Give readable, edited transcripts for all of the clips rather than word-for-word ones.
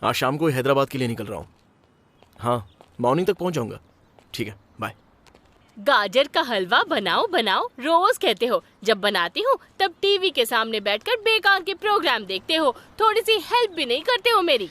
आज शाम को हैदराबाद के लिए निकल रहा हूँ। हाँ, मॉर्निंग तक पहुँच जाऊंगा। ठीक है, बाय। गाजर का हलवा बनाओ बनाओ रोज कहते हो, जब बनाती हूँ तब टीवी के सामने बैठकर बेकार के प्रोग्राम देखते हो, थोड़ी सी हेल्प भी नहीं करते हो मेरी।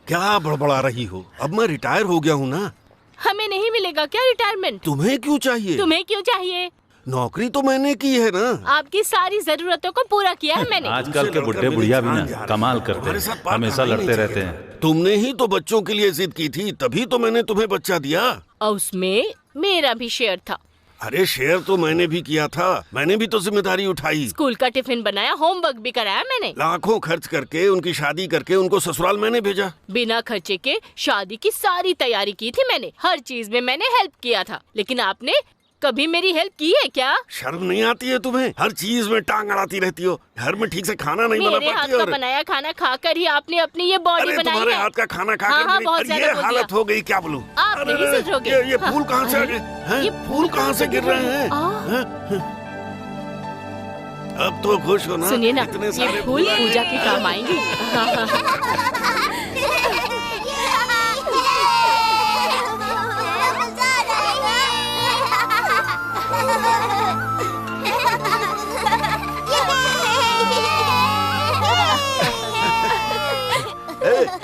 क्या बड़बड़ा रही हो? अब मैं रिटायर हो गया हूँ ना। हमें नहीं मिलेगा क्या रिटायरमेंट? तुम्हें क्यों चाहिए? तुम्हें क्यों चाहिए? नौकरी तो मैंने की है ना। आपकी सारी जरूरतों को पूरा किया है मैंने। आजकल के बुढ़े बुढ़िया भी ना कमाल करते हैं, हमेशा लड़ते रहते हैं। तुमने ही तो बच्चों के लिए जिद की थी, तभी तो मैंने तुम्हें बच्चा दिया। और उसमें मेरा भी शेयर था। अरे शेयर तो मैंने भी किया था, मैंने भी तो जिम्मेदारी उठाई। स्कूल का टिफिन बनाया, होमवर्क भी कराया मैंने। लाखों खर्च करके उनकी शादी करके उनको ससुराल मैंने भेजा। बिना खर्चे के शादी की सारी तैयारी की थी मैंने, हर चीज में मैंने हेल्प किया था। लेकिन आपने कभी मेरी हेल्प की है क्या? शर्म नहीं आती है तुम्हें? हर चीज में टांग अड़ाती रहती हो। घर में ठीक से खाना नहीं बना पाती। मेरे हाथ का बनाया खाना खाकर ही आपने अपनी ये बॉडी बनाई तुम्हारे है। हाथ का खाना खाकर ये हालत हो गई, क्या बोलूं? आप नहीं सुधरोगे। ये फूल कहाँ से आ गए? ये फूल कहाँ से गिर रहे हैं? अब तो खुश हो ना? सुनिए ना, इतने ये सारे फूल पूजा के काम आएंगे।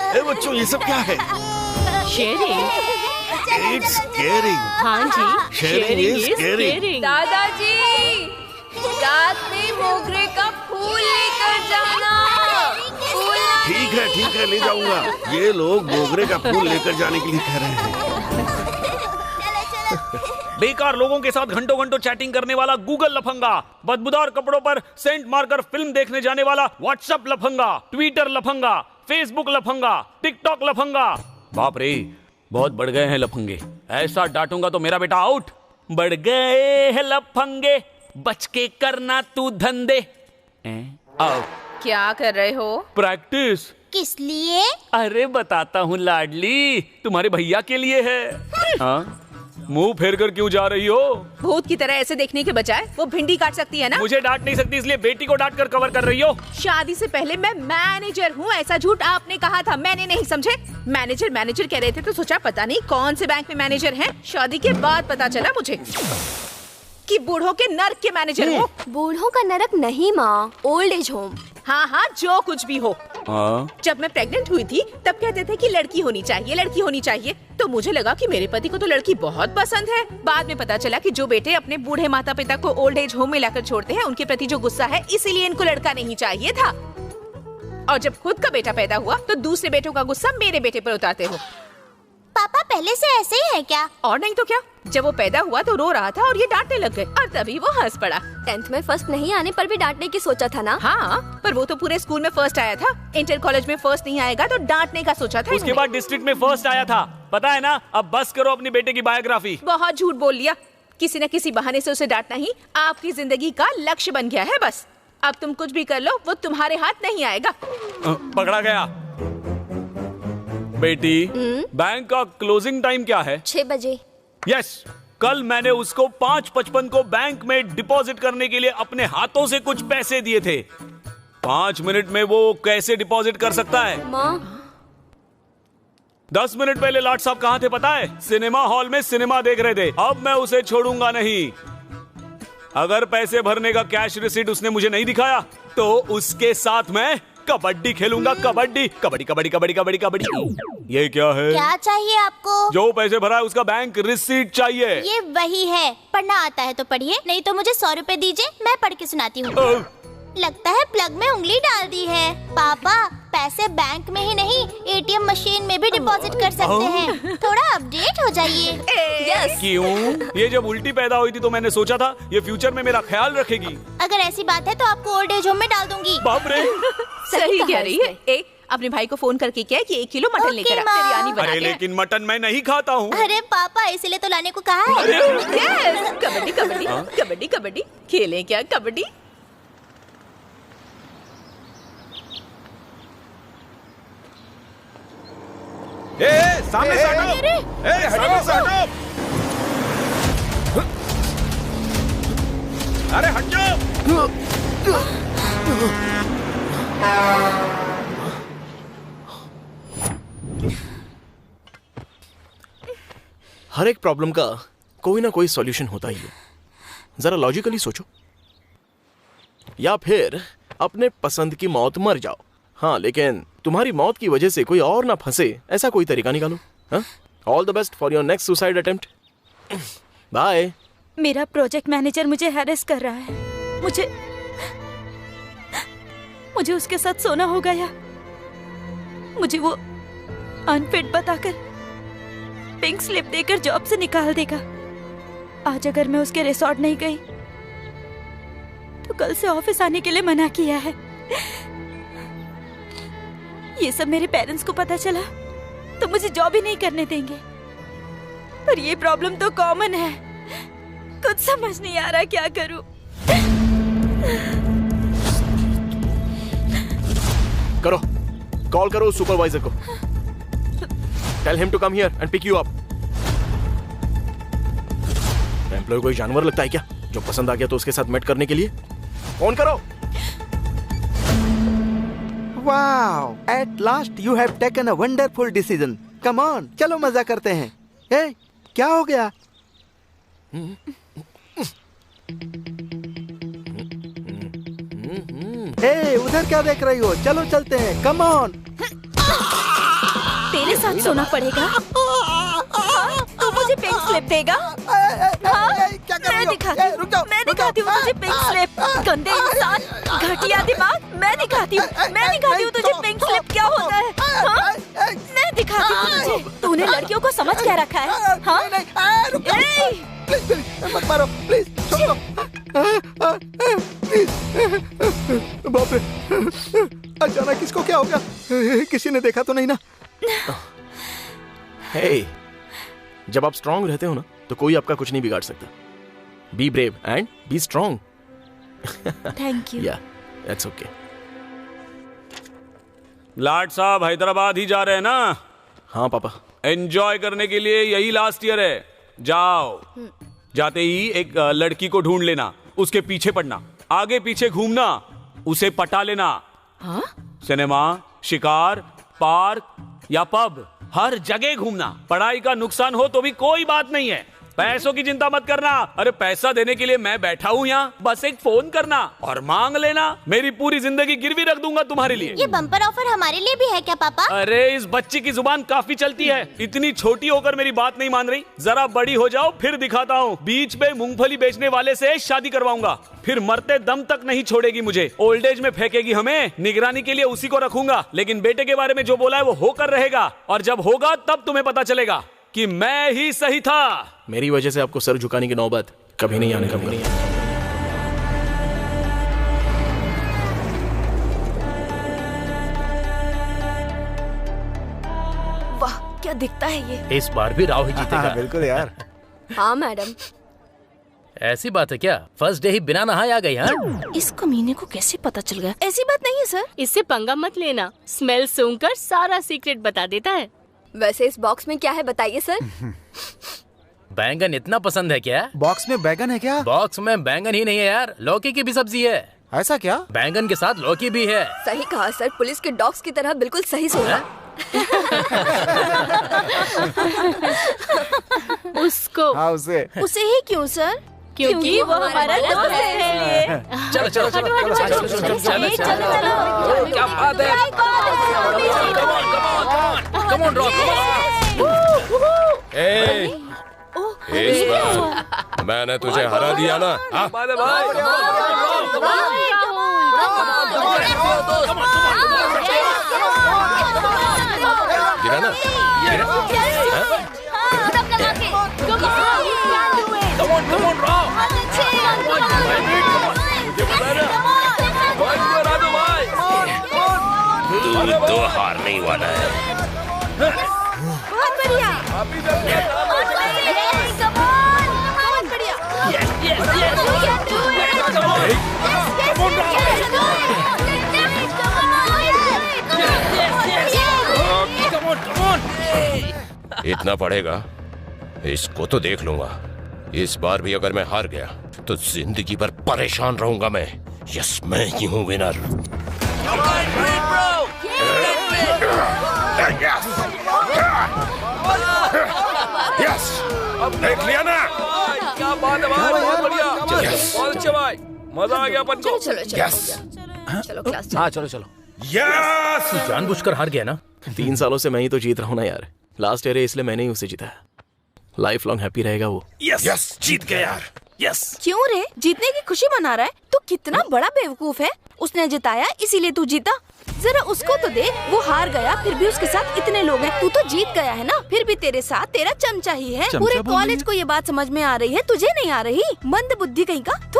ए बच्चों, ये सब क्या है? शेयरिंग। It's caring. हाँ जी, शेयरिंग इज केयरिंग। दादाजी, रात में मोगरे का फूल लेकर जाना। ठीक है, ले जाऊंगा। ये लोग मोगरे का फूल लेकर जाने के लिए कह रहे हैं। बेकार लोगों के साथ घंटों घंटों चैटिंग करने वाला गूगल लफंगा, बदबूदार कपड़ों पर सेंट मारकर फिल्म देखने जाने वाला व्हाट्सएप लफंगा, ट्विटर लफंगा, फेसबुक लफंगा, टिकटॉक लफंगा। बाप रे, बहुत बढ़ गए हैं लफंगे। ऐसा डांटूंगा तो मेरा बेटा आउट। बढ़ गए हैं लफंगे, बच के करना तू धंधे। क्या कर रहे हो? प्रैक्टिस। किस लिए? अरे बताता हूँ लाडली, तुम्हारे भैया के लिए है। हाँ, मुंह फेर कर क्यों जा रही हो? भूत की तरह ऐसे देखने के बजाय वो भिंडी काट सकती है ना। मुझे डांट नहीं सकती, इसलिए बेटी को डांट कर कवर कर रही हो। शादी से पहले मैं मैनेजर हूँ, ऐसा झूठ आपने कहा था, मैंने नहीं समझे। मैनेजर कह रहे थे तो सोचा पता नहीं कौन से बैंक में मैनेजर हैं। शादी के बाद पता चला मुझे कि बूढ़ों के नर्क के मैनेजर हो। बूढ़ों का नरक नहीं माँ, ओल्ड एज होम। हाँ, जो कुछ भी हो। जब मैं प्रेग्नेंट हुई थी तब कहते थे कि लड़की होनी चाहिए, तो मुझे लगा कि मेरे पति को तो लड़की बहुत पसंद है। बाद में पता चला कि जो बेटे अपने बूढ़े माता पिता को ओल्ड एज होम में लाकर छोड़ते हैं, उनके प्रति जो गुस्सा है, इसीलिए इनको लड़का नहीं चाहिए था। और जब खुद का बेटा पैदा हुआ तो दूसरे बेटों का गुस्सा मेरे बेटे पर उतारते हो। पापा पहले से ऐसे ही है क्या? और नहीं तो क्या, जब वो पैदा हुआ तो रो रहा था और ये डांटने लग गए और तभी वो हंस पड़ा। 10th में फर्स्ट नहीं आने पर भी डांटने की सोचा था ना? हाँ, पर वो तो पूरे स्कूल में फर्स्ट आया था। इंटर कॉलेज में फर्स्ट नहीं आएगा तो डांटने का सोचा था। उसके बाद डिस्ट्रिक्ट में फर्स्ट आया था, पता है ना। अब बस करो अपनी बेटे की बायोग्राफी। बहुत झूठ बोल लिया। किसी न किसी बहाने से उसे डांटना ही आपकी जिंदगी का लक्ष्य बन गया है। बस अब तुम कुछ भी कर लो, वो तुम्हारे हाथ नहीं आएगा। पकड़ा गया। बेटी, बैंक का क्लोजिंग टाइम क्या है? 6 बजे। यस, कल मैंने उसको 5:55 को बैंक में डिपॉजिट करने के लिए अपने हाथों से कुछ पैसे दिए थे। 5 मिनट में वो कैसे डिपॉजिट कर सकता है? माँ, 10 मिनट पहले लाट साहब कहाँ थे पता है? सिनेमा हॉल में सिनेमा देख रहे थे। अब मैं उसे छोड़ूंगा नहीं। अगर पैसे भरने का कैश रिसीट उसने मुझे नहीं दिखाया तो उसके साथ मैं कबड्डी खेलूंगा। कबड्डी कबड्डी कबड्डी कबड्डी कबड्डी कबड्डी। ये क्या है? क्या चाहिए आपको? जो पैसे भरा है उसका बैंक रिसीट चाहिए। ये वही है। पढ़ना आता है तो पढ़िए, नहीं तो मुझे 100 रुपए दीजिए, मैं पढ़ के सुनाती हूँ। लगता है प्लग में उंगली डाल दी है। पापा, पैसे बैंक में ही नहीं एटीएम मशीन में भी डिपॉजिट कर सकते हैं। थोड़ा अपडेट हो जाइए। यस। क्यों? ये जब उल्टी पैदा हुई थी तो मैंने सोचा था ये फ्यूचर में मेरा ख्याल रखेगी। अगर ऐसी बात है तो आपको ओल्ड एज होम में डाल दूंगी। बाप रे। सही कह रही है। अपने भाई को फोन करके क्या कि 1 किलो मटन लेकर आ, बिरयानी बना अरे के। लेकिन मटन मैं नहीं खाता हूँ। अरे पापा, इसीलिए तो लाने को कहा है। यस। कबड्डी कबड्डी कबड्डी कबड्डी खेलें क्या? कबड्डी। सामने से हटो। सामने से हटो। अरे हट जाओ। हर एक प्रॉब्लम का कोई ना कोई सॉल्यूशन होता ही है। जरा लॉजिकली सोचो, या फिर अपने पसंद की मौत मर जाओ। हाँ, लेकिन तुम्हारी मौत की वजह से कोई और ना फंसे, ऐसा कोई तरीका निकालो। All the best for your next suicide attempt. Bye. मेरा प्रोजेक्ट मैनेजर मुझे हैरेस कर रहा है। मुझे उसके साथ सोना होगा या मुझे वो अनफिट बताकर पिंक स्लिप देकर जॉब से निकाल देगा। आज अगर मैं उसके रिसोर्ट नहीं गई तो कल से ऑफिस आने के लिए मना किया है। ये सब मेरे पेरेंट्स को पता चला तो मुझे जॉब ही नहीं करने देंगे। पर ये प्रॉब्लम तो कॉमन है। कुछ समझ नहीं आ रहा क्या करूं। करो, कॉल करो सुपरवाइजर को। Tell him to come here and pick you up. Employee कोई जानवर लगता है क्या जो पसंद आ गया तो उसके साथ मेट करने के लिए? फोन करो। Wow! At last you have taken a wonderful decision. Come on, चलो मजा करते हैं। Hey, क्या हो गया? Hey, उधर क्या देख रही हो? चलो चलते हैं। Come on. तेरे साथ सोना पड़ेगा। तू मुझे पिंक स्लिप देगा? क्या कर रही हो? मैं दिखाती हूँ तुझे पिंक स्लिप। गंदे इंसान, घटिया दिमाग। मैं दिखाती हूँ तुझे पिंक स्लिप क्या होता है। हाँ? मैं दिखाती हूँ तुझे। तूने लड़कियों को समझ क्या रखा है? हाँ? मत मारो, प्लीज छोड़ो। बाप रे, अचानक किसको क्या हो गया? किसी ने देखा तो नहीं ना? Hey, जब आप स्ट्रांग रहते हो ना तो कोई आपका कुछ नहीं बिगाड़ सकता। Be brave and B strong. Thank you. या, दैट्स ओके। लाट साहब हैदराबाद ही जा रहे हैं ना? हाँ पापा। एंजॉय करने के लिए यही लास्ट ईयर है। जाओ, जाते ही एक लड़की को ढूंढ लेना, उसके पीछे पड़ना, आगे पीछे घूमना, उसे पटा लेना। हाँ? सिनेमा, शिकार, पार्क या पब, हर जगह घूमना। पढ़ाई का नुकसान हो तो भी कोई बात नहीं है, पैसों की चिंता मत करना। अरे पैसा देने के लिए मैं बैठा हूँ यहाँ, बस एक फोन करना और मांग लेना। मेरी पूरी जिंदगी गिरवी रख दूंगा तुम्हारे लिए। ये बम्पर ऑफर हमारे लिए भी है क्या पापा? अरे इस बच्ची की जुबान काफी चलती है। इतनी छोटी होकर मेरी बात नहीं मान रही। जरा बड़ी हो जाओ फिर दिखाता हूँ। बीच पे मूंगफली बेचने वाले से शादी करवाऊंगा, फिर मरते दम तक नहीं छोड़ेगी मुझे। ओल्ड एज में फेंकेगी हमें, निगरानी के लिए उसी को रखूंगा। लेकिन बेटे के बारे में जो बोला है वो होकर रहेगा, और जब होगा तब तुम्हें पता चलेगा कि मैं ही सही था। मेरी वजह से आपको सर झुकाने की नौबत कभी नहीं आने का। वाह, क्या दिखता है ये। इस बार भी राव ही जीतेगा। बिल्कुल यार। हाँ मैडम। ऐसी बात है क्या? फर्स्ट डे ही बिना नहाए आ गई? हाँ, इस कमीने को कैसे पता चल गया? ऐसी बात नहीं है सर। इससे पंगा मत लेना, स्मेल सूंघकर सारा सीक्रेट बता देता है। वैसे इस बॉक्स में क्या है बताइए सर? बैंगन इतना पसंद है क्या? बॉक्स में बैगन है क्या? बॉक्स में बैंगन ही नहीं है यार, लौकी की भी सब्जी है। ऐसा क्या? बैंगन के साथ लौकी भी है। सही कहा सर, पुलिस के डॉग्स की तरह बिल्कुल सही सुना। उसको। हाँ उसे। उसे ही क्यों सर? क्योंकि वो हमारा दोस्त है। चलो चलो चलो चलो, क्या बात है? कम ऑन रॉक, इस बार मैंने तुझे हरा दिया ना। गिरा ना? तू तो हारने ही वाला है। बहुत बढ़िया। इतना पड़ेगा, इसको तो देख लूंगा। इस बार भी अगर मैं हार गया तो जिंदगी भर परेशान रहूंगा मैं। यस, मैं ही हूँ विनर। यस, देख लिया ना? क्या बात है भाई, बहुत बढ़िया। बहुत अच्छे भाई, मजा आ गया अपन को। चलो चलो क्लास। हाँ चलो चलो। यस, तू जानबूझकर हार गया ना? 3 सालों से मैं ही तो जीत रहा हूँ ना यार। लास्ट ईयर है इसलिए मैंने ही उसे जीता है। लाइफ लॉन्ग हैप्पी रहेगा वो। यस, जीत गया यार। यस। क्यों रे? जीतने की खुशी मना रहा है? तू कितना बड़ा बेवकूफ है। उसने जिताया इसीलिए तू जीता। जरा उसको तो देख, वो हार गया फिर भी उसके साथ इतने लोग हैं। तू तो जीत गया है ना, फिर भी तेरे साथ तेरा चमचा ही है। पूरे कॉलेज को ये बात समझ में आ रही है, तुझे नहीं आ रही? मंद बुद्धि कहीं का तू।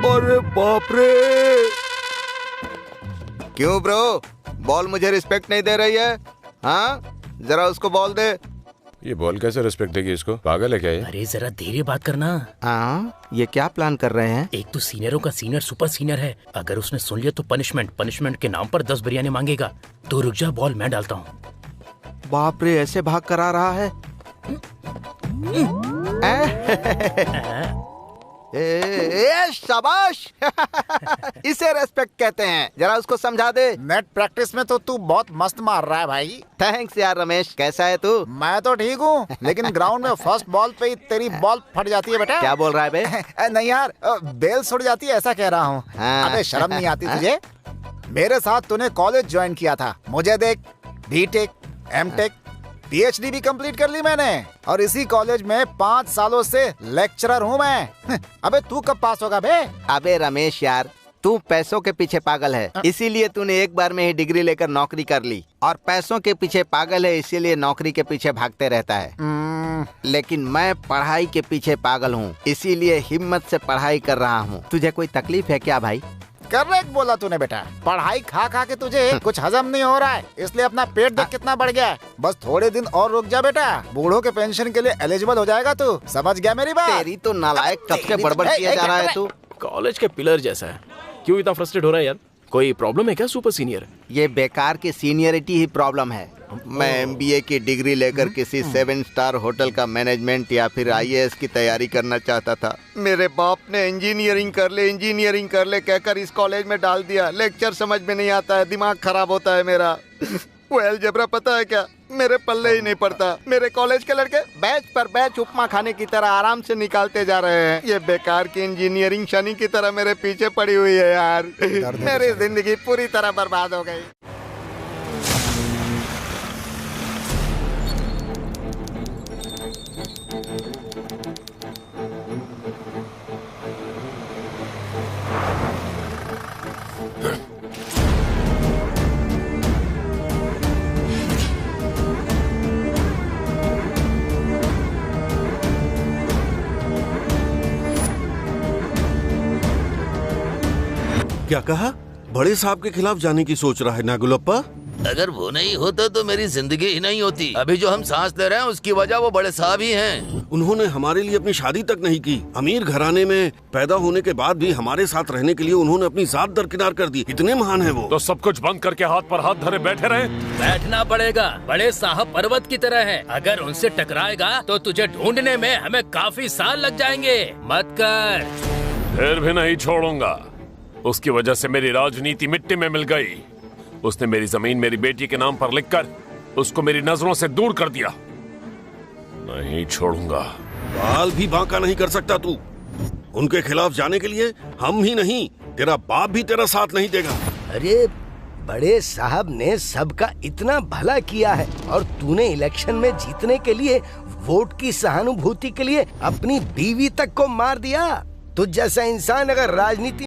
अरे बाप रे! क्यों ब्रो, बॉल मुझे रिस्पेक्ट नहीं दे रही है? हाँ, जरा उसको बॉल दे। ये बॉल कैसे रिस्पेक्ट देगी इसको? पागल है क्या ये? अरे जरा धीरे बात करना। हाँ, ये क्या प्लान कर रहे हैं? एक तो सीनियरों का सीनियर सुपर सीनियर है। अगर उसने सुन लिया तो पनिशमेंट के नाम पर 10 बिरयानी मांगेगा। तो रुक जा, बॉल मैं डालता हूँ। बाप रे, ऐसे भाग कर आ रहा है। शाबाश। इसे रेस्पेक्ट कहते हैं। जरा उसको समझा दे। नेट प्रैक्टिस में तो तू बहुत मस्त मार रहा है भाई। थैंक्स यार रमेश, कैसा है तू? मैं तो ठीक हूँ, लेकिन ग्राउंड में फर्स्ट बॉल पे ही तेरी बॉल फट जाती है बेटा। क्या बोल रहा है बे? नहीं यार, बेल सुट जाती है ऐसा कह रहा हूँ। हाँ। अबे शर्म नहीं आती तुझे? मेरे साथ तूने कॉलेज ज्वाइन किया था, मुझे देख। बीटेक, एमटेक, पीएचडी भी कंप्लीट कर ली मैंने, और इसी कॉलेज में 5 सालों से लेक्चरर हूँ मैं। अबे तू कब पास होगा बे? अबे रमेश यार, तू पैसों के पीछे पागल है, इसीलिए तूने एक बार में ही डिग्री लेकर नौकरी कर ली। और पैसों के पीछे पागल है, इसीलिए नौकरी के पीछे भागते रहता है। लेकिन मैं पढ़ाई के पीछे पागल हूँ, इसीलिए हिम्मत से पढ़ाई कर रहा हूँ। तुझे कोई तकलीफ है क्या भाई? करेक्ट बोला तूने बेटा। पढ़ाई खा खा के तुझे कुछ हजम नहीं हो रहा है, इसलिए अपना पेट देख कितना बढ़ गया है। बस थोड़े दिन और रुक जा बेटा, बूढ़ों के पेंशन के लिए एलिजिबल हो जाएगा तू। समझ गया मेरी बात? तेरी तो नालायक कब से बड़बड़ किया जा रहा है तू। कॉलेज के पिलर जैसा है, क्यों इतना फ्रस्ट्रेट हो रहा है यार? कोई प्रॉब्लम है क्या सुपर सीनियर? ये बेकार की सीनियरिटी ही प्रॉब्लम है। मैं एमबीए की डिग्री लेकर किसी 7 स्टार होटल का मैनेजमेंट या फिर आईएएस की तैयारी करना चाहता था। मेरे बाप ने इंजीनियरिंग कर ले कहकर इस कॉलेज में डाल दिया। लेक्चर समझ में नहीं आता है, दिमाग खराब होता है मेरा। वो अलजेब्रा पता है क्या, मेरे पल्ले ही नहीं पड़ता। मेरे कॉलेज के लड़के बैच पर बैच उपमा खाने की तरह आराम से निकालते जा रहे हैं। ये बेकार की इंजीनियरिंग शनि की तरह मेरे पीछे पड़ी हुई है यार। मेरी जिंदगी पूरी तरह बर्बाद हो गई। क्या कहा? बड़े साहब के खिलाफ जाने की सोच रहा है नागुलप्पा? अगर वो नहीं होता तो मेरी जिंदगी ही नहीं होती। अभी जो हम सांस ले रहे हैं उसकी वजह वो बड़े साहब ही हैं। उन्होंने हमारे लिए अपनी शादी तक नहीं की। अमीर घराने में पैदा होने के बाद भी हमारे साथ रहने के लिए उन्होंने अपनी जात दरकिनार कर दी। इतने महान हैं वो। तो सब कुछ बंद करके हाथ पर हाथ धरे बैठे रहे? बैठना पड़ेगा। बड़े साहब पर्वत की तरह हैं। अगर उनसे टकराएगा तो तुझे ढूंढने में हमें काफी साल लग जाएंगे। मत कर। फिर भी नहीं छोड़ूंगा। उसकी वजह से मेरी राजनीति मिट्टी में मिल गई। उसने मेरी जमीन मेरी बेटी के नाम पर लिखकर उसको मेरी नजरों से दूर कर दिया। नहीं छोड़ूंगा। बाल भी बांका नहीं कर सकता तू। उनके खिलाफ जाने के लिए हम ही नहीं, तेरा बाप भी तेरा साथ नहीं देगा। अरे बड़े साहब ने सबका इतना भला किया है और तूने इलेक्शन में जीतने के लिए वोट की सहानुभूति के लिए अपनी बीवी तक को मार दिया। तुझ जैसा इंसान अगर राजनीति